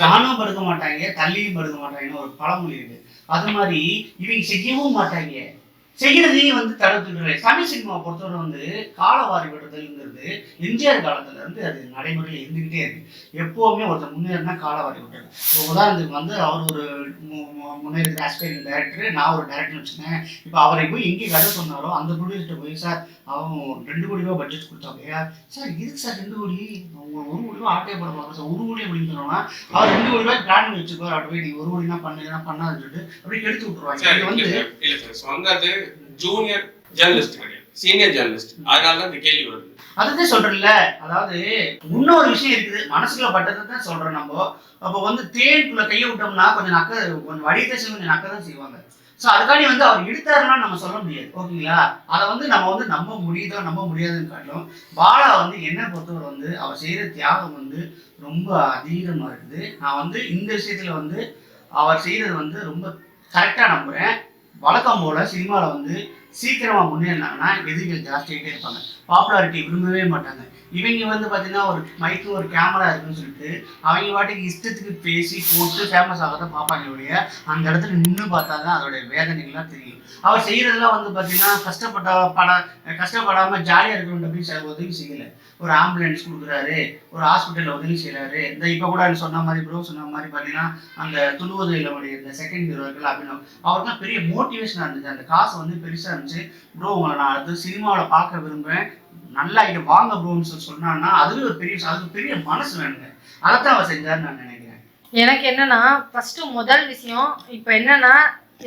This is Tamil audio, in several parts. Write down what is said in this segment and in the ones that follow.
தானும் படுக்க மாட்டாங்க, தள்ளியும் படுக்க மாட்டாங்கன்னு ஒரு பழமொழி இருக்கு. அது மாதிரி இவங்க செய்யவும் மாட்டாங்க, செய்யறதையும் வந்து தடுத்துட்டு. தமிழ் சினிமாவை பொறுத்தவரை வந்து காலவாரி விடுறதுங்கிறது எம்ஜிஆர் காலத்துல இருந்து அது நடைமுறையில் இருந்துகிட்டே இருக்கு. எப்பவுமே ஒருத்தர் முன்னேறினா காலவாரி விட்டுறது. இப்போ உதாரணத்துக்கு வந்து அவர் ஒரு முன்னேறிக்கிற ஆஸ்பைரிங் டைரக்டர், நான் ஒரு டைரக்டர் வச்சுக்கேன். இப்போ அவரை போய் எங்கே கதை சொன்னாலும் அந்த ப்ரொடியூசர்கிட்ட போய், சார் அவன் 2 கோடி ரூபா பட்ஜெட் கொடுத்தாங்க சார், இதுக்கு சார் 2 கோடி, அவங்க 1 கோடி ரூபா ஆட்டே போட போகிறாங்க சார், 1 கோடி அப்படின்னு சொன்னோம்னா அவர் 2 கோடி ரூபாய் பிளான் பண்ணி வச்சுக்கோ, அப்படி போய் நீ 1 கோடினா பண்ணா பண்ணாதுன்னு சொல்லிட்டு அப்படி கெடுத்து விட்டுருவாங்க. இது வந்து இல்லை சார் சொன்னது ஜூனியர் ஜேர்னலிஸ்ட் கிடையாது, சீனியர் ஜேர்னலிஸ்ட். அதனால தான் இந்த கேள்வி வருது. அதுதான் சொல்றேன்ல, அதாவது இன்னொரு விஷயம் இருக்குது, மனசுக்குள்ள பட்டதை தான் சொல்றோம் நம்ம. அப்போ வந்து தேனுக்குள்ள கையை விட்டோம்னா கொஞ்சம் கொஞ்சம் வடித்தை கொஞ்சம் நக்க தான் செய்வாங்க. ஸோ அதுக்காண்டி வந்து அவர் எடுத்தாருன்னா நம்ம சொல்ல முடியாது, ஓகேங்களா? அதை வந்து நம்ம வந்து நம்ப முடியுதோ நம்ப முடியாதுன்னு காட்டிலும் பாலா வந்து என்ன பொறுத்தவரை வந்து அவர் செய்கிற தியாகம் வந்து ரொம்ப அதீதமாக இருக்குது. நான் வந்து இந்த விஷயத்தில் வந்து அவர் செய்கிறது வந்து ரொம்ப கரெக்டாக நம்புகிறேன். வழக்கம் போல் சினிமாவில் வந்து சீக்கிரமாக முன்னேறினாங்கன்னா எதிரிகள் ஜாஸ்தியாகிட்டே இருப்பாங்க, பாப்புலாரிட்டி விரும்பவே மாட்டாங்க. இவங்க வந்து பார்த்தீங்கன்னா ஒரு மைக்கு ஒரு கேமரா இருக்குன்னு சொல்லிட்டு அவங்க வாட்டுக்கு இஷ்டத்துக்கு பேசி போட்டு ஃபேமஸ் ஆகிறத பார்ப்பாங்க ஒழிய அந்த இடத்துல நின்று பார்த்தா தான் அதோடைய வேதனைகள்லாம் தெரியும். அவர் செய்கிறதெல்லாம் வந்து பார்த்தீங்கன்னா கஷ்டப்படாமல் ஜாலியாக இருக்கணுன்ற போய் உதவி செய்யலை. ஒரு ஆம்புலன்ஸ் கொடுக்குறாரு, ஒரு ஹாஸ்பிட்டலில் உதவி செய்கிறாரு. இந்த இப்போ கூட சொன்ன மாதிரி ப்ரோ சொன்ன மாதிரி பார்த்தீங்கன்னா அந்த துணுவது இல்லைடைய இந்த செகண்ட் ஹீரோ இருக்குல்ல அப்படின்னு அவருக்குலாம் பெரிய மோட்டிவேஷனாக இருந்துச்சு. அந்த காசு வந்து பெருசாக இருந்துச்சு. ப்ரோ உங்களை நான் அடுத்து சினிமாவில் பார்க்க விரும்புகிறேன், நல்லா இது வாங்க ப்ரோன்னு சொன்னான்னா அதுவே ஒரு பெரிய மனசு வேணுங்க. அதைத்தான் அவர் செஞ்சாருன்னு நான் நினைக்கிறேன். எனக்கு என்னன்னா ஃபர்ஸ்ட் முதல் விஷயம் இப்போ என்னன்னா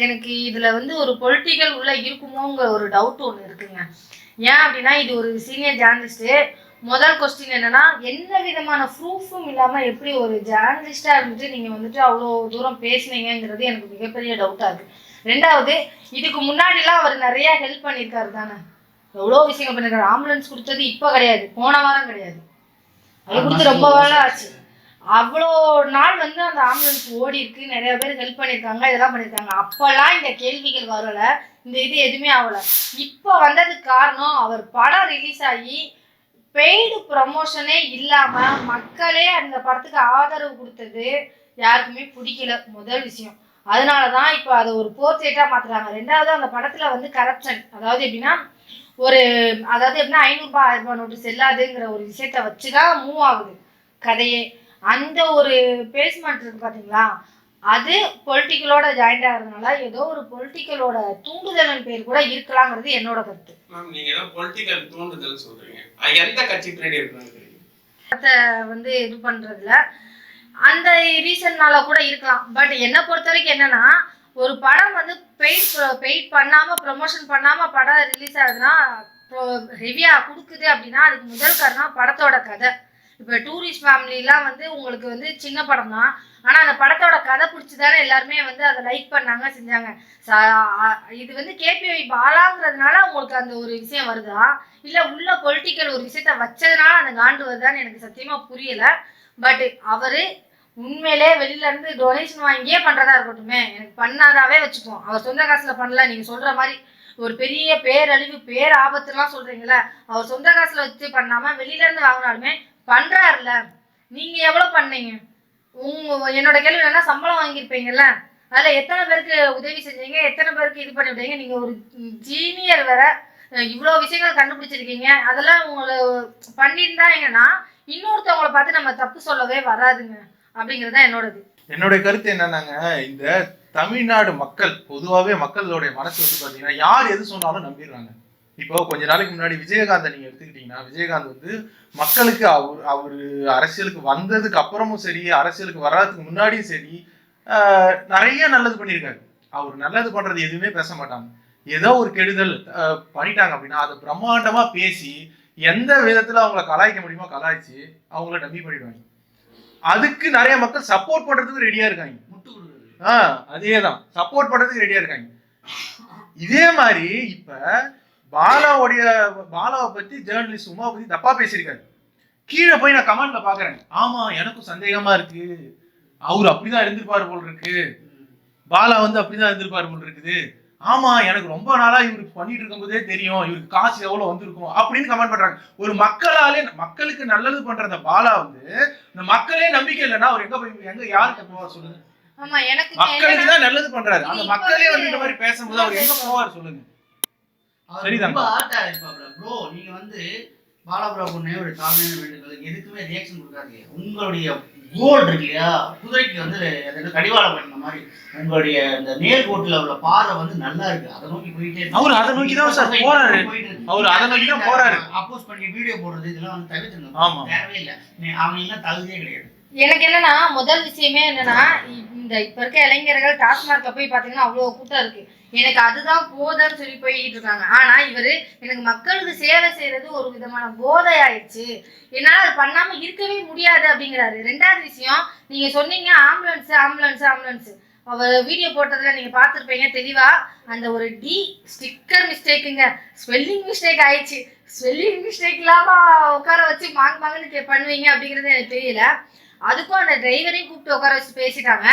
எனக்கு இதுல வந்து ஒரு பொலிட்டிக்கல் உள்ள இருக்குமோங்கிற ஒரு டவுட் ஒன்று இருக்குங்க. ஏன் அப்படின்னா இது ஒரு சீனியர் ஜேர்னலிஸ்ட்டு. முதல் கொஸ்டின் என்னன்னா எந்த விதமான ப்ரூஃபும் இல்லாமல் எப்படி ஒரு ஜேர்னலிஸ்டாக இருந்துட்டு நீங்கள் வந்துட்டு அவ்வளோ தூரம் பேசுனீங்கிறது எனக்கு மிகப்பெரிய டவுட்டாக இருக்குது. ரெண்டாவது, இதுக்கு முன்னாடிலாம் அவர் நிறையா ஹெல்ப் பண்ணியிருக்காரு தானே, எவ்வளோ விஷயங்கள் பண்ணியிருக்காரு. ஆம்புலன்ஸ் கொடுத்தது இப்போ கிடையாது, போன வாரம் கிடையாது, அது கொடுத்து ரொம்ப வாரம் ஆச்சு. அவ்வளோ நாள் வந்து அந்த ஆம்புலன்ஸ் ஓடி இருக்கு, நிறைய பேர் ஹெல்ப் பண்ணியிருக்காங்க, இதெல்லாம் பண்ணியிருக்காங்க. அப்போல்லாம் இந்த கேள்விகள் வரலை, இந்த இது எதுவுமே ஆகலை. இப்போ வந்ததுக்கு காரணம் அவர் படம் ரிலீஸ் ஆகி பெய்டு ப்ரமோஷனே இல்லாமல் மக்களே அந்த படத்துக்கு ஆதரவு கொடுத்தது யாருக்குமே பிடிக்கல, முதல் விஷயம். அதனால தான் இப்போ அதை ஒரு போர்ட்ரேட்டாக மாற்றுறாங்க. ரெண்டாவது, அந்த படத்தில் வந்து கரப்ஷன், அதாவது எப்படின்னா எப்படின்னா 500 ரூபாய் 1000 ரூபாய் நோட்டு செல்லாதுங்கிற ஒரு விஷயத்த வச்சு தான் மூவ் ஆகுது கதையே. அந்த ஒரு பேஸ்மெண்ட் இருக்கு பார்த்தீங்களா, அது பொலிட்டிக்கலோட ஜாயிண்ட் ஆகிறதுனால ஏதோ ஒரு பொலிட்டிக்கலோட தூண்டுதல் பேர் கூட இருக்கலாங்கிறது என்னோட கருத்து. மேம் நீங்க ஏதோ பொலிட்டிக்கல் தூண்டுதல் சொல்றீங்க, எந்த கட்சி பின்னாடி இருக்குன்னு வந்து இது பண்றதுல அந்த ரீசன்னால கூட இருக்கலாம். பட் என்னை பொறுத்த வரைக்கும் என்னன்னா, ஒரு படம் வந்து பெய்ட் பண்ணாம ப்ரமோஷன் பண்ணாம படம் ரிலீஸ் ஆகுதுன்னா ஹெவியா கொடுக்குது அப்படின்னா அதுக்கு முதல் காரணம் படத்தோட கதை. இப்போ டூரிஸ்ட் ஃபேமிலிலாம் வந்து உங்களுக்கு வந்து சின்ன படம் தான், ஆனால் அந்த படத்தோட கதை பிடிச்சிதானே எல்லாருமே வந்து அதை லைக் பண்ணாங்க செஞ்சாங்க. இது வந்து கேபிஐ பாலாங்கிறதுனால உங்களுக்கு அந்த ஒரு விஷயம் வருதா, இல்லை உள்ள பொலிட்டிக்கல் ஒரு விஷயத்த வச்சதுனால அந்த காண்டு வருதான்னு எனக்கு சத்தியமாக புரியலை. பட் அவர் உண்மையிலே வெளியிலேருந்து டொனேஷன் வாங்கியே பண்ணுறதா இருக்கட்டுமே, எனக்கு பண்ணாதாவே வச்சுப்போம். அவர் சொந்த காசில் பண்ணல, நீங்கள் சொல்கிற மாதிரி ஒரு பெரிய பேரழிவு பேராபத்துலாம் சொல்கிறீங்களே, அவர் சொந்த காசில் வச்சு பண்ணாமல் வெளியிலேருந்து வாங்கினாலுமே பண்ணுறாருல. நீங்கள் எவ்வளோ பண்ணீங்க? என்னோட கேள்வி என்னன்னா, சம்பளம் வாங்கியிருப்பீங்கல்ல, அதில் எத்தனை பேருக்கு உதவி செஞ்சீங்க, எத்தனை பேருக்கு இது பண்ணி விட்டீங்க? நீங்கள் ஒரு ஜீனியர் வேற, இவ்வளோ விஷயங்கள் கண்டுபிடிச்சிருக்கீங்க, அதெல்லாம் உங்களை பண்ணியிருந்தாங்கன்னா இன்னொருத்தவங்களை பார்த்து நம்ம தப்பு சொல்லவே வராதுங்க அப்படிங்கிறது தான் என்னுடைய கருத்து. என்னன்னாங்க, இந்த தமிழ்நாடு மக்கள் பொதுவாகவே மக்களுடைய மனசு வந்து பார்த்தீங்கன்னா யார் எது சொன்னாலும் நம்பிடுறாங்க. இப்போ கொஞ்ச நாளைக்கு முன்னாடி விஜயகாந்தை நீங்க எடுத்துக்கிட்டீங்கன்னா, விஜயகாந்த் வந்து மக்களுக்கு அவர் அரசியலுக்கு வந்ததுக்கு அப்புறமும் சரி, அரசியலுக்கு வர்றதுக்கு முன்னாடியும் சரி, நிறைய நல்லது பண்ணியிருக்காரு. அவர் நல்லது பண்றது எதுவுமே பேச மாட்டாங்க. ஏதோ ஒரு கெடுதல் பண்ணிட்டாங்க அப்படின்னா அதை பிரம்மாண்டமா பேசி எந்த விதத்துல அவங்கள கலாய்க்க முடியுமோ கலாய்ச்சி அவங்கள டம்மி பண்ணிடுவாங்க. அதுக்கு நிறைய மக்கள் சப்போர்ட் பண்றதுக்கு ரெடியா இருக்காங்க. அதேதான், சப்போர்ட் பண்றதுக்கு ரெடியா இருக்காங்க. இதே மாதிரி இப்ப பாலாவை பத்தி ஜேர்னலிஸ்ட் உமா பத்தி தப்பா பேசியிருக்காரு. கீழே போய் நான் கமெண்ட்ல பாக்குறேன், ஆமா எனக்கும் சந்தேகமா இருக்கு, அவரு அப்படிதான் இருந்திருப்பாரு போல் இருக்கு, பாலா வந்து அப்படிதான் இருந்திருப்பாரு போல் இருக்குது, ஆமா எனக்கு ரொம்ப நாளா இவருக்கு பண்ணிட்டு இருக்கும்போதே தெரியும் இவருக்கு காசு எவ்வளவு வந்திருக்கும் அப்படின்னு கமெண்ட் பண்றாங்க. ஒரு மக்களுக்கு நல்லது பண்ற அந்த பாலா வந்து இந்த மக்களே நம்பிக்கை இல்லைன்னா அவர் எங்க யாருக்கு போவார் சொல்லுங்க. மக்களுக்கு தான் நல்லது பண்றாரு, அந்த மக்களே வந்து இந்த மாதிரி பேசும்போது அவர் எங்க போவார் சொல்லுங்க. சரிதான் ப்ரோ. நீங்க வந்து பாலா பொண்ணே ஒரு தாழ்மையான வேண்டுதல் எதுக்குமே ரியாக்ஷன் கொடுக்காதீங்க. உங்களுடைய கோல் இருக்கு இல்லையா, குதிரைக்கு வந்து கடிவாளம் பண்ண மாதிரி உங்களுடைய இந்த நேர்கோட்டுல உள்ள பாதை வந்து நல்லா இருக்கு, அதை நோக்கி போயிட்டே இருக்கு. அவர் அதை நோக்கி தான் சார் போறாரு, அவர் அதை நோக்கி தான் போறாரு. அப்போஸ் பண்ணி வீடியோ போடுறது இதெல்லாம் வந்து தவிர்த்துங்க. ஆமா, தேவையே இல்லை, அவங்க எல்லாம் தகுதியே கிடையாது. எனக்கு என்னன்னா முதல் விஷயமே என்னன்னா இந்த இப்ப இருக்க இளைஞர்கள் டாஸ்மார்க்ல போய் பாத்தீங்கன்னா அவ்வளவு கூட்டம் இருக்கு. எனக்கு அதுதான் போதைன்னு சொல்லி போயிட்டு இருக்காங்க. ஆனா இவரு எனக்கு மக்களுக்கு சேவை செய்யறது ஒரு விதமான போதை ஆயிடுச்சு, என்னால அது பண்ணாம இருக்கவே முடியாது அப்படிங்கிறாரு. ரெண்டாவது விஷயம், நீங்க சொன்னீங்க ஆம்புலன்ஸ் ஆம்புலன்ஸ் ஆம்புலன்ஸ். அவர் வீடியோ போட்டதுல நீங்க பார்த்துருப்பீங்க தெளிவா, அந்த ஒரு டி ஸ்டிக்கர் மிஸ்டேக்குங்க, ஸ்பெல்லிங் மிஸ்டேக் ஆயிடுச்சு. ஸ்பெல்லிங் மிஸ்டேக் இல்லாம உட்கார வச்சு மாங்கன்னு பண்ணுவீங்க அப்படிங்கிறது எனக்கு தெரியல. அதுக்கும் அந்த டிரைவரையும் கூப்பிட்டு உட்கார வச்சு பேசிட்டாங்க.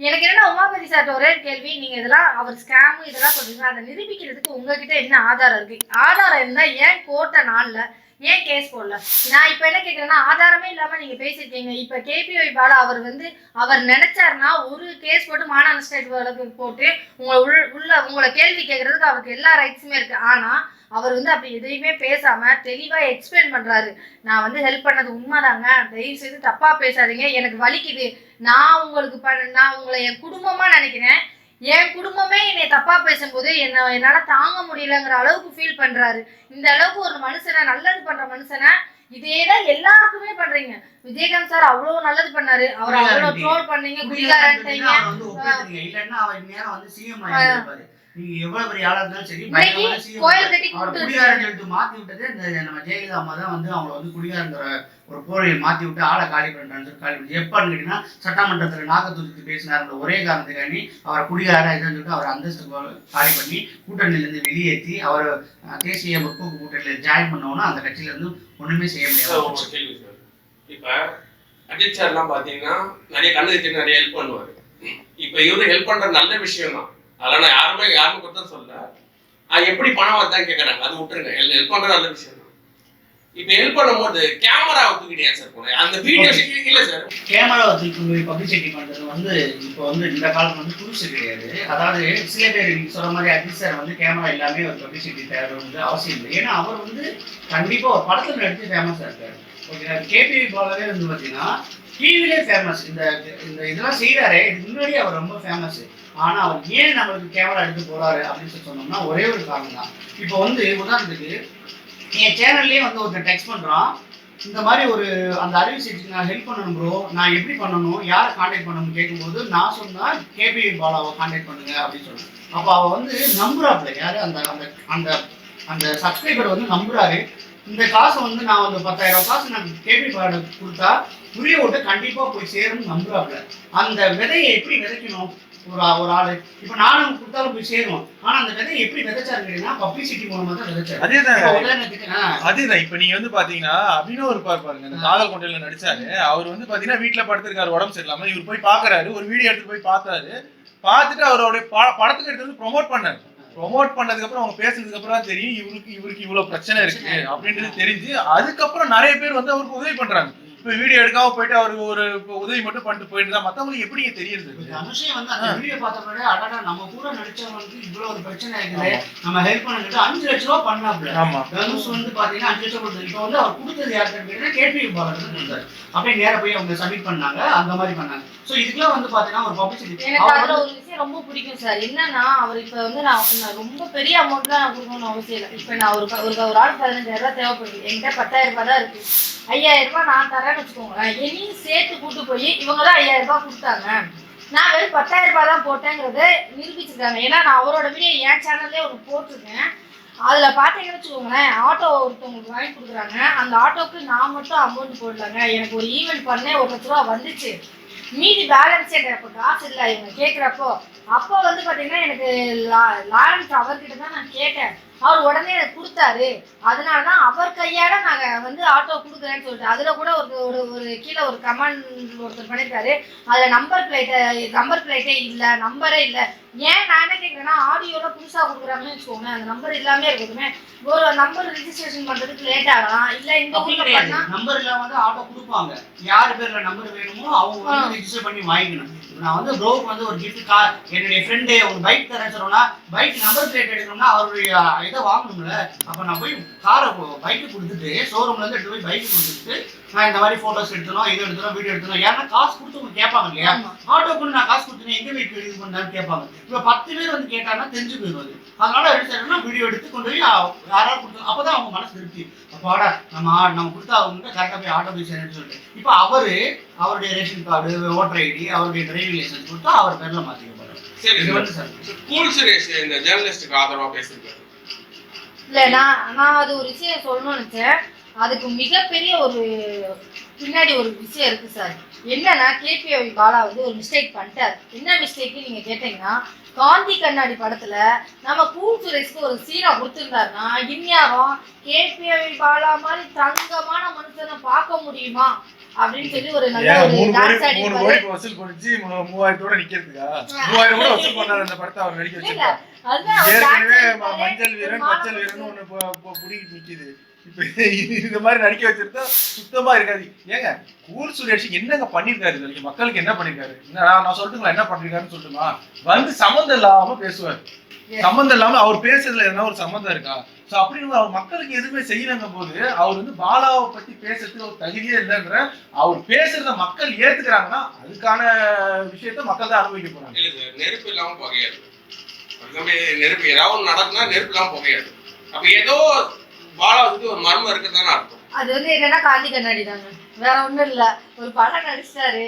எனக்கு என்னன்னா உமாபதி சார்ட்ட ஒரே கேள்வி, நீங்க இதெல்லாம் அவர் ஸ்கேமு இதெல்லாம் சொல்றீங்க, அதை நிரூபிக்கிறதுக்கு உங்ககிட்ட என்ன ஆதாரம் இருக்கு? ஆதாரம் இருந்தா ஏன் கோர்ட்ட நாள்ல ஏன் கேஸ் போடல? நான் இப்ப என்ன கேட்கறேன்னா, ஆதாரமே இல்லாம நீங்க பேசிருக்கீங்க. இப்ப கேபிஒய் பாலா அவர் வந்து அவர் நினைச்சாருன்னா ஒரு கேஸ் போட்டு மாநகர ஸ்டேட் வழக்கு போட்டு உங்களை கேள்வி கேட்கறதுக்கு அவருக்கு எல்லா ரைட்ஸுமே இருக்கு. ஆனா அவர் வந்து அப்படி எதையுமே பேசாம தெளிவா எக்ஸ்பிளைன் பண்றாரு. நான் வந்து ஹெல்ப் பண்ணது உண்மைதாங்க, தயவு செய்து தப்பா பேசாதீங்க, எனக்கு வலிக்குது, நான் உங்களை என் குடும்பமா நினைக்கிறேன், என் குடும்பமே என்னை தப்பா பேசும்போது என்னால தாங்க முடியலங்கிற அளவுக்கு ஃபீல் பண்றாரு. இந்த அளவுக்கு ஒரு மனுஷனை, நல்லது பண்ற மனுஷனை இதேதான் எல்லாருக்குமே பண்றீங்க. விஜயகாந்த் சார் அவ்வளவு நல்லது பண்ணாரு, அவர் அவ்வளவு ட்ரோல் பண்ணீங்க, குடிகாரன்ட்டீங்க. இல்லன்னா அவர் நேரம் வந்து சிஎம் ஆயிருப்பாரு. நீங்க எவ்வளவு பெரிய ஆளா இருந்தாலும் சரி, குடிகாரன் மாத்தி விட்டது இந்த நம்ம ஜெயலலிதா அம்மா தான் வந்து அவங்களை வந்து குடிகாரங்கிற ஒரு போரையை மாத்தி விட்டு ஆளை காலி பண்றான்னு சொல்லி காலி பண்ணி எப்பன்னு கேட்டீங்கன்னா, சட்டமன்றத்துல நாகத்துக்கு பேசினார் அந்த ஒரே காரணத்துக்காண்டி அவரை குடிகாரா இதுன்னு சொல்லிட்டு அவர் அந்தஸ்து காலி பண்ணி கூட்டணியிலிருந்து வெளியேற்றி அவர் தேசிய முற்போக்கு கூட்டணியில ஜாயின் பண்ணோம்னா அந்த கட்சியில இருந்து ஒண்ணுமே செய்ய முடியாது. இப்ப அஜித் சார் எல்லாம் பாத்தீங்கன்னா நிறைய கண்ணு நிறைய ஹெல்ப் பண்ணுவாரு. இப்ப இவரு ஹெல்ப் பண்ற நல்ல விஷயம் தான், அதெல்லாம் நான் யாருமே குற்றம் சொல்ல. எப்படி பணம் வருதான்னு கேட்கறாங்க, அது விட்டுருங்க, ஹெல்ப் பண்ற நல்ல விஷயம் தான். இப்ப ஹெல்ப் பண்ணும்போது கேமரா தூக்கிட்டு சார் போனேன் அந்த வீடியோ இல்ல சார், கேமரா தூக்கி பப்ளிசிட்டி பண்றது வந்து இப்போ வந்து இந்த காலத்துல வந்து புதுசு கிடையாது. அதாவது சில பேர் நீங்க சொல்ற மாதிரி அஜித் சார் வந்து கேமரா எல்லாமே ஒரு பப்ளிசிட்டி தேவை வந்து அவசியம் இல்லை. ஏன்னா அவர் வந்து கண்டிப்பா ஒரு படத்துல நடிச்சு ஃபேமஸா இருக்காரு. ஓகே, கேபிவி பாலாவே வந்து பாத்தீங்கன்னா டிவிலே ஃபேமஸ். இந்த இதெல்லாம் செய்யறாரு, இதுக்கு முன்னாடி அவர் ரொம்ப ஃபேமஸ். ஆனா அவர் ஏன் நம்மளுக்கு கேமரா எடுத்து போறாரு அப்படின்னு சொன்னோம்னா ஒரே ஒரு காரணம் தான். இப்போ வந்து உதாரணத்துக்கு என் சேனல்லே வந்து ஒருத்தர் டெக்ஸ்ட் பண்றான், இந்த மாதிரி ஒரு அந்த அறிவு சீட்டுக்கு நான் ஹெல்ப் பண்ணணும் ப்ரோ, நான் எப்படி பண்ணணும், யாரை கான்டாக்ட் பண்ணணும்னு கேட்கும்போது நான் சொன்னா கேபிவி பாலாவை கான்டாக்ட் பண்ணுங்க அப்படின்னு சொன்னேன். அப்போ அவ வந்து நம்புறாப்ல, யாரு அந்த அந்த அந்த சப்ஸ்கிரைபர் வந்து நம்புறாரு. இந்த காசை வந்து நான் வந்து 10,000 காசு நான் கேபிவி பாலா கொடுத்தா புரிய விட்டு கண்டிப்பா போய் சேரும்னு நம்புறாப்ல. அந்த விதையை எப்படி விதைக்கணும் ஒரு ஆளு, இப்ப நானும் கொடுத்தாலும் போய் சேரும். ஆனா அந்த விதையை எப்படி விதைச்சாருன்னா பப்ளிசிட்டி மூலமா தான் விதைச்சாரு. அதேதான் இப்ப நீங்க வந்து பாத்தீங்கன்னா அபினவ் இருப்பார் பாருங்க, இந்த காதல் கொண்டையில நடிச்சாரு. அவர் வந்து பாத்தீங்கன்னா வீட்டுல படுத்திருக்காரு, உடம்பு சரியில்லாம. இவர் போய் பாக்குறாரு, ஒரு வீடியோ எடுத்து போய் பார்த்தாரு. பார்த்துட்டு அவரோட படத்துக்கு எடுத்து வந்து ப்ரொமோட் பண்ணாரு. ப்ரொமோட் பண்ணதுக்கு அப்புறம் அவங்க பேசுனதுக்கு அப்புறம் தான் தெரியும் இவருக்கு இவ்வளவு பிரச்சனை இருக்கு அப்படின்றது தெரிஞ்சு அதுக்கப்புறம் நிறைய பேர் வந்து அவருக்கு உதவி பண்றாங்க. இப்ப வீடியோ எடுக்காம போயிட்டு அவருக்கு ஒரு உதவி மட்டும் பண்ணிட்டு போயிட்டு தான் மத்தவங்களுக்கு எப்படி தெரியுது? அனுஷயம் வந்து அந்த வீடியோ பார்த்தப்ப அடடா நம்ம கூட நடிச்சவங்களுக்கு இவ்வளவு ஒரு பிரச்சனை இருக்குது, நம்ம ஹெல்ப் பண்ணிட்டு 5 லட்சம் ரூபாய் பண்ணாப்ல. தனுஷ் வந்து பாத்தீங்கன்னா 5 லட்சம் கொடுத்தது. இப்ப வந்து அவர் கொடுத்தது யாருன்னு கேட்டீங்கன்னா கேபிவி பாலாக்கு கொடுத்தாரு. அப்படியே நேர போய் அவங்க சப்மிட் பண்ணாங்க, அந்த மாதிரி பண்ணாங்க. சோ இதுக்கெல்லாம் வந்து பாத்தீங்கன்னா ஒரு பப்ளிசிட்டி. எனக்கு அதுல ஒரு விஷயம் ரொம்ப பிடிக்கும் சார், என்னன்னா அவர் இப்ப வந்து நான் ரொம்ப பெரிய அமௌண்ட்லாம் நான் கொடுக்கணும்னு அவசியம் இல்லை. இப்ப நான் ஒரு ஆள் 15,000 ரூபாய் தேவைப்படுது, என்கிட்ட 10,000 ரூபாய் தான் இருக்கு, 5,000 ரூபாய் நான் தரேன்னு வச்சுக்கோங்க. என்னையும் சேர்த்து கூட்டு போய் இவங்க தான் 5,000 ரூபாய் கொடுத்தாங்க, நான் வெறும் 10,000 ரூபாய் தான் போட்டேங்கிறத நிரூபிச்சிருக்காங்க. ஏன்னா நான் அவரோட வீடியோ என் சேனல்லே ஒன்று போட்டிருக்கேன். அதுல பாத்தீங்கன்னு வச்சுக்கோங்களேன், ஆட்டோ ஒருத்தவங்களுக்கு வாங்கி கொடுக்குறாங்க, அந்த ஆட்டோக்கு நான் மட்டும் அமௌண்ட் போடலாங்க. எனக்கு ஒரு ஈவெண்ட் பண்ணேன், 1 லட்ச ரூபா வந்துச்சு, மீதி பேலன்ஸ் எனக்கு காசு இல்லை இவங்க கேட்குறப்போ. அப்போ வந்து பார்த்தீங்கன்னா எனக்கு லாரன்ஸ் அவர்கிட்ட தான் நான் கேட்டேன், அவர் உடனே எனக்கு கொடுத்தாரு, அதனாலதான் அவர் கையால நாங்க வந்து ஆட்டோ கொடுக்குறேன்னு சொல்லிட்டு. அதுல கூட ஒரு கீழே ஒரு கமெண்ட் ஒருத்தர் பண்ணிருக்காரு, அதுல நம்பர் பிளேட்டே இல்ல, நம்பரே இல்ல. ஏன் நான் என்ன கேட்குறேன்னா, ஆடியோல புதுசா கொடுக்குறாங்கன்னு வச்சுக்கோங்க, அந்த நம்பர் இல்லாமே இருக்குதுமே, ஒரு நம்பர் ரிஜிஸ்ட்ரேஷன் பண்றதுக்கு லேட் ஆகலாம். இல்ல இந்த ஊர்ல பண்ணா நம்பர் இல்லாம வந்து ஆட்டோ கொடுப்பாங்க. யாரு பேர்ல நம்பர் வேணுமோ அவங்க வந்து ரிஜிஸ்டர் பண்ணி வாங்கிக்கணும். நான் வந்து ப்ரோக்கு வந்து ஒரு கிஃப்ட் கார், என்னுடைய ஃப்ரெண்டு ஒரு பைக் தரேன்னு சொன்னோம்னா, பைக் நம்பர் பிளேட் எடுக்கணும்னா அவருடைய இதை வாங்கணும்ல. அப்ப நான் போய் காரை பைக்கு கொடுத்துட்டு ஷோரூம்ல இருந்து எடுத்து போய் பைக்கு கொடுத்துட்டு, நான் இந்த மாதிரி போட்டோஸ் எடுத்துனோம், இது எடுத்துனோம், வீடியோ எடுத்துனோம். யாருன்னா காசு கொடுத்து அவங்க கேட்பாங்க இல்லையா, ஆட்டோ பண்ணி நான் காசு கொடுத்தேன் எங்க வீட்டு இது பண்ணான்னு கேட்பாங்க. இப்ப 10 பேர் வந்து கேட்டாங்கன்னா தெரிஞ்சு போயிடுவது. அதனால என்ன செய்யணும்னா, வீடியோ எடுத்து கொண்டு போய் யாராவது கொடுத்து, அப்பதான் அவங்க மனசு திருப்தி. அப்பாடா நம்ம கொடுத்தா அவங்க கரெக்டாக போய் ஆட்டோ போய் சேரணும்னு சொல்லிட்டு. இப்போ அவருடைய ரேஷன் கார்டு, ஓட்டர் ஐடி, அவருடைய டிரைவிங் லைசன்ஸ் கொடுத்தா அவர் பேர்ல மாத்திக்க. சரி, இது வந்து சார் கூல் சுரேஷ் இந்த ஜேர்னலிஸ்டுக்கு ஆதரவா பேசிருக்காரு. இல்ல, நான் அது ஒரு விஷயம் சொல்லணும்னு நினைச்சேன். அதுக்கு மிகப்பெரிய ஒரு பின்னாடி ஒரு விஷயம் இருக்கு சார். என்னன்னா, கேபிஐ பாலா வந்து ஒரு மிஸ்டேக் பண்ணிட்டாரு. என்ன மிஸ்டேக் நீங்க கேட்டீங்கன்னா, காந்தி கண்ணாடி படத்துல நம்ம கூல் சுரேஷ்க்கு ஒரு சீனா கொடுத்துருந்தாருன்னா, இந்நேரம் கேபிஐ பாலா மாதிரி தங்கமான மனுஷனை பார்க்க முடியுமா அப்படின்னு சொல்லி ஒரு நல்ல ஒரு டான்ஸ் ஆடி வசூல் பண்ணிச்சு 3000 நிக்கிறதுக்கா 3000 கூட வசூல் பண்ணாரு அந்த படத்தை அவர் நடிக்க வச்சிருக்காரு. ஏற்கனவே மஞ்சள் வீரன் பச்சல் வீரன் ஒண்ணு புடிக்கிட்டு நிக்குது. இப்ப இந்த மாதிரி நடிக்க வச்சிருந்தா சுத்தமா இருக்காது. ஏங்க கூல் சுரேஷ் என்னங்க பண்ணிருக்காரு, மக்களுக்கு என்ன பண்ணிருக்காரு? நான் சொல்லட்டுங்களா என்ன பண்ணிருக்காருன்னு சொல்லட்டுமா? வந்து சம்மந்தம் இல்லாம பேசுவார். சம்மந்தம் இல்லாம அவர் பேசுறதுல என்ன ஒரு சம்மந்தம் இருக்கா? சோ அப்படின்னு அவர் மக்களுக்கு எதுவுமே செய்யலங்க போது அவர் வந்து பாலாவை பத்தி பேசுறதுக்கு ஒரு தகுதியே இல்லைன்ற, அவர் பேசுறத மக்கள் ஏத்துக்கிறாங்கன்னா அதுக்கான விஷயத்த மக்கள் தான் அனுபவிக்க போறாங்க. நெருப்பு இல்லாம புகையாது. நெருப்பு ஏதாவது நடக்குன்னா நெருப்பு இல்லாம புகையாது. அப்ப ஏதோ பாலா வந்து ஒரு மர்மம் இருக்குதானே அர்த்தம். அது வந்து என்னன்னா, காந்தி கண்ணாடி தாங்க, வேற ஒண்ணும் இல்ல. ஒரு படம் நடிச்சாரு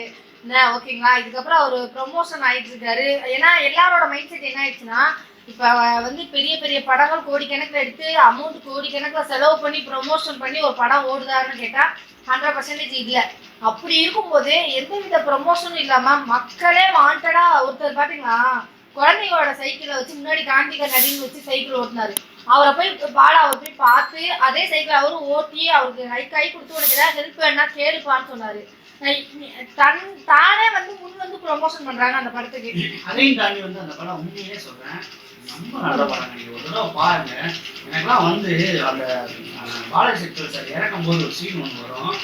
ஓகேங்களா. இதுக்கப்புறம் அவர் ப்ரொமோஷன் ஆயிட்டு இருக்காரு. ஏன்னா எல்லாரோட மைண்ட் செட் என்ன ஆயிடுச்சுன்னா, இப்ப வந்து பெரிய பெரிய படங்கள் கோடிக்கணக்கில் எடுத்து அமௌண்ட் கோடிக்கணக்கில் செலவு பண்ணி ப்ரொமோஷன் பண்ணி ஒரு படம் ஓடுதான்னு கேட்டா 100% இல்லை. அப்படி இருக்கும்போது எந்தவித ப்ரொமோஷனும் இல்லாம மக்களே வாண்டடா ஒருத்தர் பாத்தீங்களா, குழந்தைங்களோட சைக்கிளை வச்சு முன்னாடி காந்தி கண்ணாடின்னு வச்சு சைக்கிள் ஓட்டினாரு. அவரை போய் பாலாவை போய் பார்த்து அதே சைக்கிள் அவரும் ஓட்டி அவருக்கு கை கொடுத்து உனக்கு ஏதாவது ஹெல்ப் வேணா கேளுப்பான்னு சொன்னாரு. தானே வந்து முன் வந்து ப்ரொமோஷன் பண்றாங்க அந்த படத்துக்கு. அதையும் தாண்டி வந்து அந்த படம் உண்மையிலே சொல்றேன், ரொம்ப நல்ல படம். நீங்க ஒரு தடவை பாருங்க. எனக்குலாம் வந்து அந்த பாலசக்தி சார் இறக்கும் போது ஒரு சீன் ஒன்று வரும்.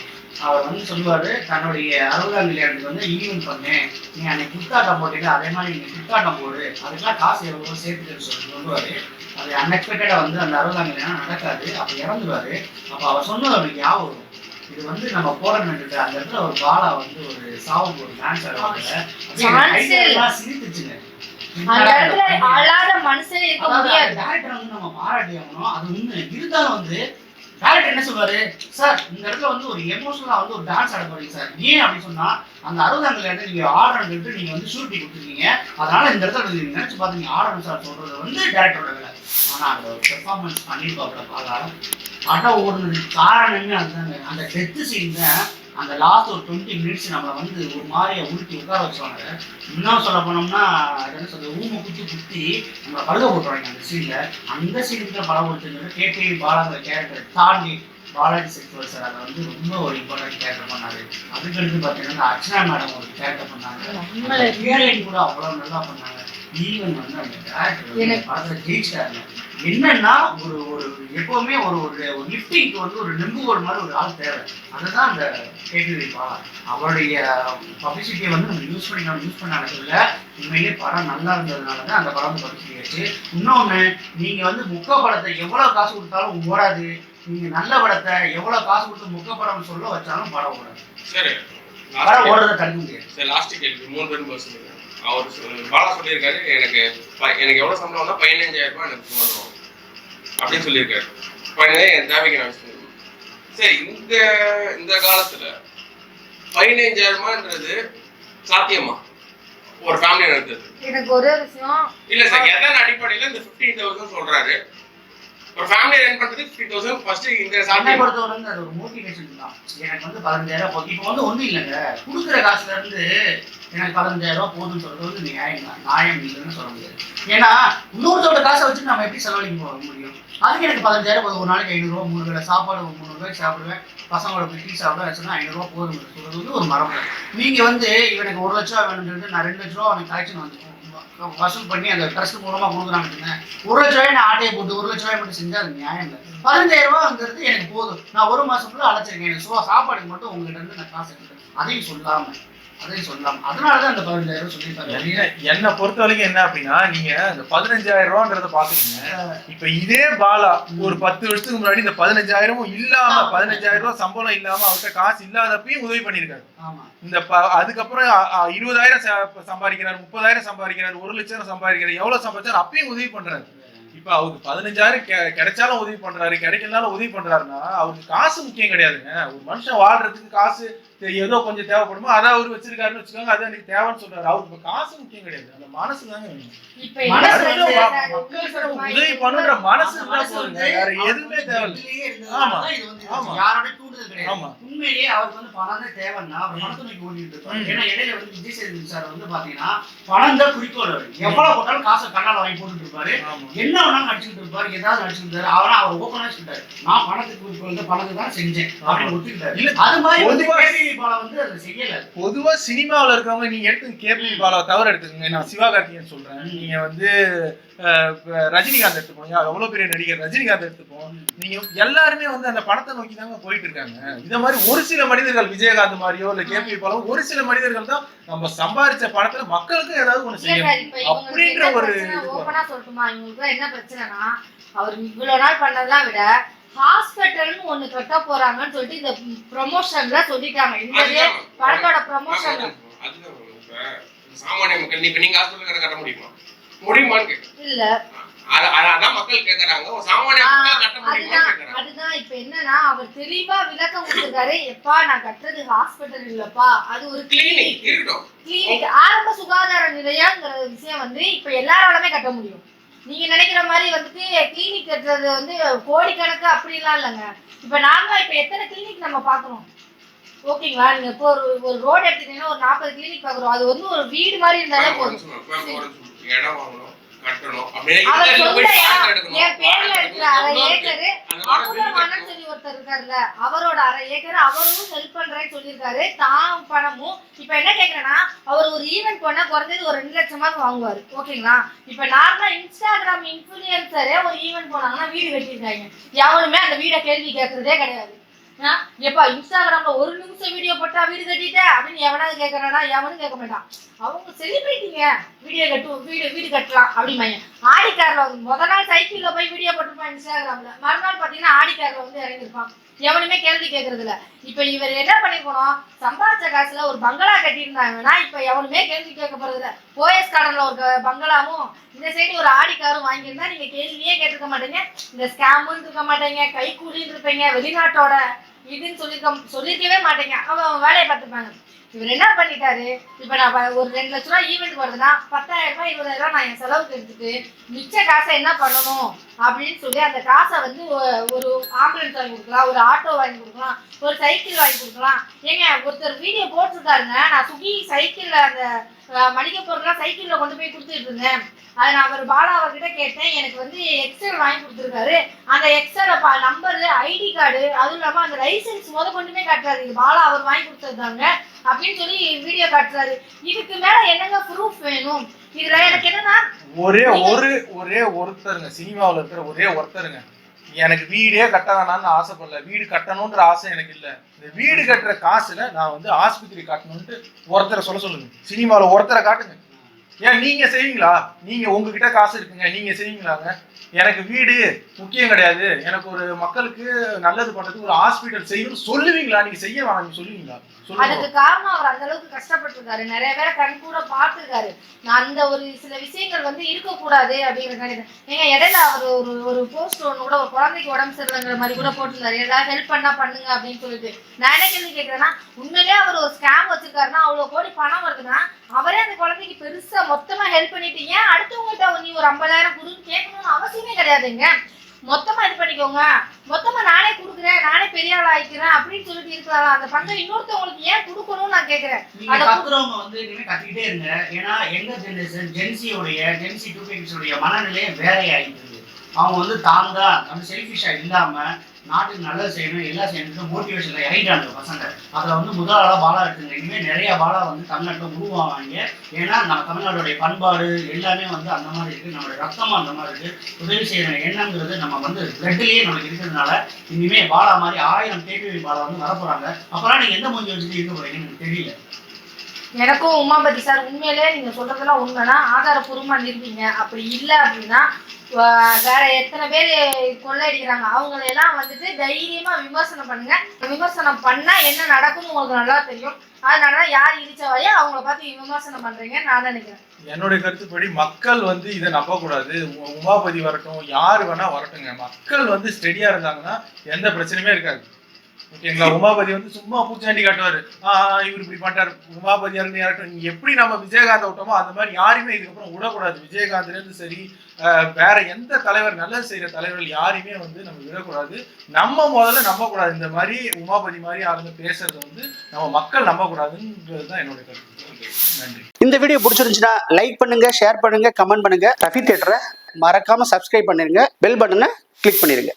அவர் வந்து சொல்லுவாரு, தன்னுடைய 60ஆம் கல்யாணத்துக்கு வந்து ஈவென்ட் பண்ணேன், நீ அன்னைக்கு குத்தாட்டம் போட்டீங்க, அதே மாதிரி நீங்க குத்தாட்டம் போடு, அதுக்கெல்லாம் காசு எவ்வளோ சேர்த்துட்டு சொல்லுவாரு. அது அன்எக்ஸ்பெக்டடா வந்து அந்த 60ஆம் கல்யாணம் நடக்காது, அப்ப இறந்துருவாரு. அப்ப அவர் சொன்னது அவருக்கு ஞாபகம். இது வந்து நம்ம போராடிட்டு அந்த இடத்துல ஒரு பாலா வந்து ஒரு சாவுக்கு ஒரு டான்ஸ் ஆடுவாங்க, சிரித்துச்சுங்க. அந்த இடத்துல ஆளாத மனுஷனே இருக்க முடியாது. டேரக்டர் வந்து நம்ம பாராட்டி ஆகணும். அது உண்மை. இருந்தாலும் வந்து டேரக்டர் என்ன சொல்வாரு, சார் இந்த இடத்துல வந்து ஒரு எமோஷனலா வந்து ஒரு டான்ஸ் ஆட போறீங்க சார். ஏன் அப்படின்னு சொன்னா, அந்த 60ஆம் கல்யாணத்தை நீங்க ஆடுறதுக்கு நீங்க வந்து ஷூரிட்டி கொடுத்துருக்கீங்க, அதனால இந்த இடத்துல நீங்க நினைச்சு பார்த்து நீங்க ஆடணும் சார் சொல்றது வந்து டேரக்டரோட வேலை. ஆனா அந்த ஒரு பெர்ஃபார்மன்ஸ் பண்ணிருப்பாப்ல பாலா, படம் ஓடுனதுக்கு காரணமே அதுதாங்க. அந்த டெத்து சீன் தான் அந்த லாஸ்ட் ஒரு 20 மினிட்ஸ் நம்மளை வந்து ஒரு மாதிரியா உருட்டி உட்கார வச்சுவாங்க. இன்னும் சொல்ல போனோம்னா என்ன சொல்றது, ஊமை குத்தி நம்மளை பழுக போட்டுருவாங்க அந்த சீன்ல. அந்த சீனுக்கு தான் படம் கொடுத்துருந்தது. கேபி பாலாங்கிற கேரக்டர் தாண்டி பாலாஜி செக்வல் சார் அதை வந்து ரொம்ப ஒரு இம்பார்ட்டன்ட் கேரக்டர் பண்ணாரு. அதுக்கடுத்து பார்த்தீங்கன்னா அர்ச்சனா மேடம் ஒரு கேரக்டர் பண்ணாங்க. ஹீரோயின் கூட அவ்வளோ நல்லா பண்ணாங்க. ஈவன் வந்து அந்த கேரக்டர் படத்துல ஜெயிச்சிட்டாங்க. என்னன்னா ஒரு ஒரு எப்பவுமே ஒரு ஒரு லிஃப்டிங்க்கு வந்து ஒரு நெம்புகோல் மாதிரி ஒரு ஆள் தேவை. அதுதான் அந்த கேபி பாலா. அவருடைய பப்ளிசிட்டியை வந்து நம்ம யூஸ் பண்ண உண்மையிலே படம் நல்லா இருந்ததுனால தான் அந்த படம் பப்ளிசிட்டி ஆச்சு. இன்னொன்று, நீங்க வந்து முக்க படத்தை எவ்வளவு காசு கொடுத்தாலும் ஓடாது. நீங்க நல்ல படத்தை எவ்வளவு காசு கொடுத்து முக்க படம் சொல்ல வச்சாலும் படம் ஓடாது. சரி, படம் ஓடுறதை தடுக்க முடியாது. சரி, லாஸ்ட் கேள்வி 3 பேரும் சொல்லுங்க. அவர் பாலா சொல்லியிருக்காரு, எனக்கு எவ்வளவு சம்பளம் வந்தா 15,000 ரூபாய் எனக்கு போதும் அப்படின்னு சொல்லியிருக்காரு. 15,000 என் தேவைக்கு நான் வச்சுருக்கேன். சரி, இந்த காலத்துல 15,000 ரூபாய்ன்றது சாத்தியமா ஒரு ஃபேமிலி நடத்துது? எனக்கு ஒரே விஷயம் இல்ல சார், எதன் அடிப்படையில இந்த 15,000 சொல்றாரு? ஒரு ஃபேமிலி ரன் பண்றது 50,000 ஃபர்ஸ்ட் இந்த என்னை சாத்தியம். பொறுத்தவரை வந்து அது ஒரு மோட்டிவேஷன் தான். எனக்கு வந்து 15,000 போதும். இப்போ வந்து ஒன்றும் இல்லைங்க, கொடுக்குற காசுல இருந்து எனக்கு 15,000 போதும்னு சொல்றது வந்து நியாயம் தான், நியாயம் இல்லைன்னு சொல்ல முடியாது. ஏன்னா இன்னொருத்தோட காசை வச்சு நம்ம எப்படி செலவழிக்க போக முடியும்? அதுக்கு எனக்கு 15,000 போதும். ஒரு நாளைக்கு 500 ரூபா, 3 வேளை சாப்பாடு 300 ரூபாய்க்கு சாப்பிடுவேன், பசங்களோட போய் டீ சாப்பிட வச்சுன்னா 500 ரூபா போதும் சொல்றது வந்து ஒரு மரபு. நீங்க வந்து இவனுக்கு 1 லட்ச ரூபா வேணும்னு சொல்லிட்டு நான் 2 லட்ச ரூபா அவனுக்கு கலெக்ஷன் வந்து வசூல் பண்ணி அந்த ட்ரஸ்ட் மூலமா கொடுக்குறான்னு 1 லட்ச ரூபாய் நான் ஆட்டையை போட்டு 1 லட்ச ரூபாய் மட்டும் செஞ்சா அது நியாயம் இல்லை. 15,000 ரூபாங்கிறது எனக்கு போதும். நான் 1 மாசம் ஃபுல்லா அழைச்சிருக்கேன். எனக்கு சாப்பாடுக்கு மட்டும் உங்ககிட்ட இருந்து நான் காசு எடுத்தேன். அதையும் சொல்லாம அதனாலதான் அந்த 15,000 சொல்லியிருக்காங்க. என்னை பொறுத்த வரைக்கும் என்ன அப்படின்னா, நீங்க இந்த 15,000 ரூபாங்கிறத பாத்துக்கீங்க. இப்ப இதே பாலா ஒரு 10 வருஷத்துக்கு முன்னாடி இந்த 15,000 இல்லாம 15,000 ரூபாய் சம்பளம் இல்லாம அவர்கிட்ட காசு இல்லாதப்பையும் உதவி பண்ணிருக்காரு. இந்த அதுக்கப்புறம் 20,000 சம்பாதிக்கிறாரு, 30,000 சம்பாதிக்கிறாரு, 1 லட்சம் சம்பாதிக்கிறாரு, எவ்வளவு சம்பாதிச்சாரு அப்பயும் உதவி பண்றாரு. இப்ப அவருக்கு 15,000 கிடைச்சாலும் உதவி பண்றாரு, கிடைக்கலனாலும் உதவி பண்றாருன்னா அவருக்கு காசு முக்கியம் கிடையாதுங்க. ஒரு மனுஷன் வாழ்றதுக்கு காசு ஏதோ கொஞ்சம் தேவைப்படுமோ அதை அவர் வச்சிருக்காருன்னு வச்சுக்கோங்க, அது எனக்கு தேவைன்னு சொல்றாரு. அவருக்கு காசு முக்கியம் கிடையாது, அந்த மனசு தாங்க வேணும். உதவி பண்ணுற மனசு வேற எதுவுமே உண்மையிலேயே அவருக்கு வந்து பணம் தான் தேவைன்னா அவர் மனத்தை நோக்கி ஓடிட்டு இருப்பாரு. ஏன்னா இடையில வந்து விஜய் சேதுபதி சார் வந்து பாத்தீங்கன்னா பணம் தான் குறிக்கோள். எவ்வளவு போட்டாலும் காசை கண்ணால வாங்கி போட்டுட்டு இருப்பாரு, என்ன வேணாலும் நடிச்சுட்டு இருப்பாரு, ஏதாவது நடிச்சுட்டு இருப்பாரு. அவனா அவர் ஓப்பனா சொல்லிட்டாரு, நான் பணத்துக்கு குறிக்கோள் பணத்தை தான் செஞ்சேன் அப்படின்னு ஒத்துக்கிட்டாரு. அது மாதிரி வந்து அதை செய்யல. பொதுவா சினிமாவில் இருக்கிறவங்க நீங்க எடுத்து கேபி பாலாவை தவிர எடுத்துக்கோங்க. நான் சிவகார்த்திகேயன் சொல்றேன், நீங்க வந்து ரஜினிகாந்த் எடுத்துப்போம், எவ்வளவு பெரிய நடிகர் ரஜினிகாந்த் எடுத்துப்போம், நீங்க எல்லாருமே வந்து அந்த பணத்தை நோக்கி தாங்க போயிட்டு இருக்காங்க. இத மாதிரி ஒரு சில மனிதர்கள், விஜயகாந்த் மாதிரியோ இல்ல கேபி பாலாவோ ஒரு சில மனிதர்கள் தான் நம்ம சம்பாதிச்ச பணத்துல மக்களுக்கு ஏதாவது ஒண்ணு செய்யணும் அப்படின்ற ஒரு ஓபனா சொல்லட்டுமா. இவங்களுக்கு என்ன பிரச்சனைனா, அவர் இவ்வளவு நாள் பண்ணதெல்லாம் விட ஹாஸ்பிட்டல்னு ஒண்ணு கட்ட போறாங்கன்னு சொல்லிட்டு இந்த ப்ரமோஷன்ல சொல்லிட்டாங்க. இந்த படத்தோட ப்ரமோஷன்ல சாமானிய மக்கள் இப்ப நீங்க ஹாஸ்பிட்டல் கட்ட முடியுமா? முடியுமான்னு இல்ல, அதான் மக்கள் கேக்குறாங்க. ஒரு சாமானிய மக்கள் கட்ட முடியுமான்னு கேக்குறாங்க. அதுதான் இப்ப என்னன்னா அவர் தெளிவா விளக்கம் கொடுத்திருக்காரு. எப்பா நான் கட்டுறது ஹாஸ்பிட்டல் இல்லப்பா, அது ஒரு கிளினிக் இருக்கட்டும். கிளினிக் ஆரம்ப சுகாதார நிலையம்ங்கிற விஷயம் வந்து இப்ப எல்லாராலுமே கட்ட முடியும். நீங்க நினைக்கிற மாதிரி வந்துட்டு கிளினிக் கட்டுறது வந்து கோடிக்கணக்கு அப்படிலாம் இல்லைங்க. இப்ப நார்மலா இப்ப எத்தனை கிளினிக் நம்ம பாக்குறோம் ஓகேங்களா? நீங்க இப்போ ஒரு ரோடு எடுத்துட்டீங்கன்னா ஒரு 40 கிளினிக் பாக்குறோம். அது வந்து ஒரு வீடு மாதிரி இருந்தாலே போதும். இடம் வாங்கணும், கட்டணும். என் பேர்ல இருக்கிற 1/2 ஏக்கரு அமுதவாணன் சொல்லி ஒருத்தர் இருக்காருல்ல, அவரோட 1/2 ஏக்கர் அவரும் ஹெல்ப் பண்றேன்னு சொல்லியிருக்காரு. தான் பணமும் இப்ப என்ன கேக்குறேன்னா, அவர் ஒரு ஈவென்ட் பண்ணா குறைஞ்சது ஒரு 2 லட்சமாவது வாங்குவாரு ஓகேங்களா? இப்ப நார்மலா இன்ஸ்டாகிராம் இன்ஃபுளுசரே ஒரு ஈவென்ட் போனாங்கன்னா வீடு கட்டியிருக்காங்க, எவனுமே அந்த வீடை கேள்வி கேட்கறதே கிடையாது. எப்பா இன்ஸ்டாகிராம்ல 1 நிமிஷம் வீடியோ போட்டா வீடு கட்டிட்ட அப்படின்னு எவனாவது கேட்கறானா? எவனும் கேட்க மாட்டான். அவங்க செலிபிரிட்டிங்க, வீடு கட்டலாம் அப்படிமாங்க. ஆடி கார்ல வந்து முத நாள் சைக்கிள்ல போய் வீடியோ போட்டுருப்பான் இன்ஸ்டாகிராம்ல, மறுநாள் பாத்தீங்கன்னா ஆடி கார்ல வந்து இறங்கிருப்பான். எவனுமே கேள்வி கேட்கறது இல்ல. இப்ப இவர் என்ன பண்ணிருக்கணும், சம்பாதிச்ச காசுல ஒரு பங்களா கட்டியிருந்தாங்கன்னா இப்ப எவனுமே கேள்வி கேட்க போறது இல்ல. போயஸ் கார்டன்ல ஒரு பங்களாவும் இந்த சைடு ஒரு ஆடி காரும் வாங்கியிருந்தா நீங்க கேள்வியே கேட்டிருக்க மாட்டீங்க, இந்த ஸ்கேமுன்னு இருக்க மாட்டீங்க, கைக்கூலின்னு இருப்பீங்க, வெளிநாட்டோட இதுன்னு சொல்லிருக்கவே மாட்டீங்க. அவன் வேலையை பார்த்துப்பாங்க. இவர் என்ன பண்ணிட்டாரு, இப்ப நான் ஒரு 2 லட்ச ரூபாய் ஈவெண்ட் வருதுன்னா 10,000 ரூபாய் 20,000 ரூபாய் நான் என் செலவுக்கு எடுத்துட்டு மிச்ச காசை என்ன பண்ணணும் அப்படின்னு சொல்லி அந்த காசை வந்து ஒரு ஆம்புலன்ஸ் வாங்கி கொடுக்கலாம், ஒரு ஆட்டோ வாங்கி கொடுக்கலாம், ஒரு சைக்கிள் வாங்கி கொடுக்கலாம். ஏங்க ஒருத்தர் வீடியோ போட்டிருக்காருங்க, நான் சுகி சைக்கிள்ல அந்த மளிகை பொருள்லாம் சைக்கிள்ல கொண்டு போய் கொடுத்துட்டு இருந்தேன். அதை நான் ஒரு பாலா அவர்கிட்ட கேட்டேன், எனக்கு வந்து எக்ஸல் வாங்கி கொடுத்துருக்காரு. அந்த எக்ஸல் நம்பரு, ஐடி கார்டு, அதுவும் இல்லாம அந்த லைசன்ஸ் கொண்டுமே காட்டுறாரு, இது பாலா அவர் வாங்கி கொடுத்துருந்தாங்க அப்படின்னு சொல்லி வீடியோ காட்டுறாரு. இதுக்கு மேல என்னங்க ப்ரூஃப் வேணும்? இதுல எனக்கு என்னன்னா ஒரே ஒருத்தருங்க, சினிமாவில் இருக்கிற ஒரே ஒருத்தருங்க, எனக்கு வீடே கட்ட வேணாம்னு ஆசைப்படல, வீடு கட்டணும்ன்ற ஆசை எனக்கு இல்லை, இந்த வீடு கட்டுற காசுல நான் வந்து ஆஸ்பத்திரி கட்டணும்ட்டு ஒருத்தரை சொல்லுங்க. சினிமாவில் ஒருத்தரை காட்டுங்க. ஏன் நீங்க செய்வீங்களா? நீங்க உங்ககிட்ட காசு இருக்குங்க, நீங்க செய்வீங்களாங்க? எனக்கு வீடு முக்கியம் கிடையாது, எனக்கு ஒரு மக்களுக்கு நல்லது பண்றதுக்கு ஒரு ஹாஸ்பிட்டல் செய்யணும்னு சொல்லுவீங்களா? நீங்க செய்ய வேணாம் நீங்க சொல்லுவீங்களா? அதுக்கு காரணம் அவர் அந்த அளவுக்கு கஷ்டப்பட்டிருக்காரு, நிறைய பேரை கண் கூட பார்த்திருக்காரு. அந்த ஒரு சில விஷயங்கள் வந்து இருக்கக்கூடாது அப்படிங்கிறது. ஏங்க இடையில அவர் ஒரு போஸ்ட் ஒன்று கூட ஒரு குழந்தைக்கு உடம்பு சரியில்லைங்கிற மாதிரி கூட போட்டிருந்தாரு, ஏதாவது ஹெல்ப் பண்ணா பண்ணுங்க அப்படின்னு சொல்லிட்டு. நான் என்ன கேள்வி கேட்கிறேன்னா, உண்மையிலேயே அவர் ஒரு ஸ்கேம் வச்சிருக்காருன்னா, அவ்வளவு கோடி பணம் வருதுன்னா அவரே அந்த குழந்தைக்கு பெருசா மொத்தமா ஹெல்ப் பண்ணிட்டு ஏன் அடுத்தவங்ககிட்ட நீ ஒரு 50,000 கொடுன்னு கேட்கணும்னு அவசியமே கிடையாதுங்க. மொத்தமா இது பண்ணிக்கோங்க, மொத்தமா நானே கொடுக்குறேன், நானே பெரிய ஆள் ஆயிக்கிறேன் அப்படின்னு சொல்லிட்டு இருக்கலாம். அந்த பங்கை இன்னொருத்தவங்களுக்கு ஏன் கொடுக்கணும்னு நான் கேட்கிறேன். நீங்க கத்துறவங்க வந்து இனிமே கத்திக்கிட்டே இருங்க. ஏன்னா எங்க ஜெனரேஷன் ஜென்சி 2 மனநிலையே வேற ஆயிட்டு. அவங்க வந்து தாங்க அந்த செல்ஃபிஷா இல்லாம நாட்டுக்கு நல்லது செய்யணும், எல்லாம் செய்யணும் மோட்டிவேஷன்ல இறங்கிட்டாங்க பசங்க. அதுல வந்து முதல் ஆளா பாலா இருக்குங்க. இனிமேல் நிறைய பாலா வந்து தமிழ்நாட்டில் உருவாவாங்க. ஏன்னா நம்ம தமிழ்நாட்டுடைய பண்பாடு எல்லாமே வந்து அந்த மாதிரி இருக்கு, நம்மளுடைய ரத்தமும் அந்த மாதிரி இருக்கு. உதவி செய்யற எண்ணங்கிறது நம்ம வந்து பிளட்லயே நமக்கு இருக்கிறதுனால இனிமே பாலா மாதிரி 1000 கேள்வி பாலா வந்து வரப்போறாங்க. அப்பெல்லாம் நீங்க எந்த மூஞ்சி வச்சுட்டு இருக்க போறீங்கன்னு எனக்கு தெரியல. எனக்கும் உமாபதி சார் உண்மையிலே நீங்க சொல்றதெல்லாம் உண்மைனா ஆதாரப்பூர்வமா நிரூபிங்க. அப்படி இல்லை அப்படின்னா வேற எத்தனை பேர் கொள்ளையடிக்கிறாங்க அவங்களையெல்லாம் வந்துட்டு தைரியமா விமர்சனம் பண்ணுங்க. விமர்சனம் பண்ணா என்ன நடக்கும்னு உங்களுக்கு நல்லா தெரியும். அதனாலதான் யார் இடிச்சவாயோ அவங்கள பார்த்து விமர்சனம் பண்றீங்கன்னு நான் நினைக்கிறேன். என்னுடைய கருத்துப்படி மக்கள் வந்து இதை நம்பக்கூடாது. உமாபதி வரட்டும், யாரு வேணா வரட்டுங்க, மக்கள் வந்து ஸ்டெடியா இருந்தாங்கன்னா எந்த பிரச்சனையுமே இருக்காது. ஓகேங்களா? உமாபதி வந்து சும்மா பூச்சாண்டி காட்டுவாரு, இவர் இப்படி பண்ணிட்டாரு, உமாபதியா இருந்து யாரட்டும். எப்படி நம்ம விஜயகாந்த் விட்டோமோ அந்த மாதிரி யாருமே இதுக்கப்புறம் விடக்கூடாது. விஜயகாந்த்ல இருந்து சரி, வேற எந்த தலைவர், நல்லது செய்யற தலைவர்கள் யாரையுமே வந்து நம்ம விடக்கூடாது. நம்ம முதல்ல நம்பக்கூடாது. இந்த மாதிரி உமாபதி மாதிரி ஆளுங்க பேசுறது வந்து நம்ம மக்கள் நம்பக்கூடாதுன்றது தான் என்னோட கருத்து. நன்றி. இந்த வீடியோ பிடிச்சிருந்துச்சுன்னா லைக் பண்ணுங்க, ஷேர் பண்ணுங்க, கமெண்ட் பண்ணுங்க. ரஃபி தியேட்டரை மறக்காம சப்ஸ்கிரைப் பண்ணிருங்க, பெல் பட்டனை கிளிக் பண்ணிருங்க.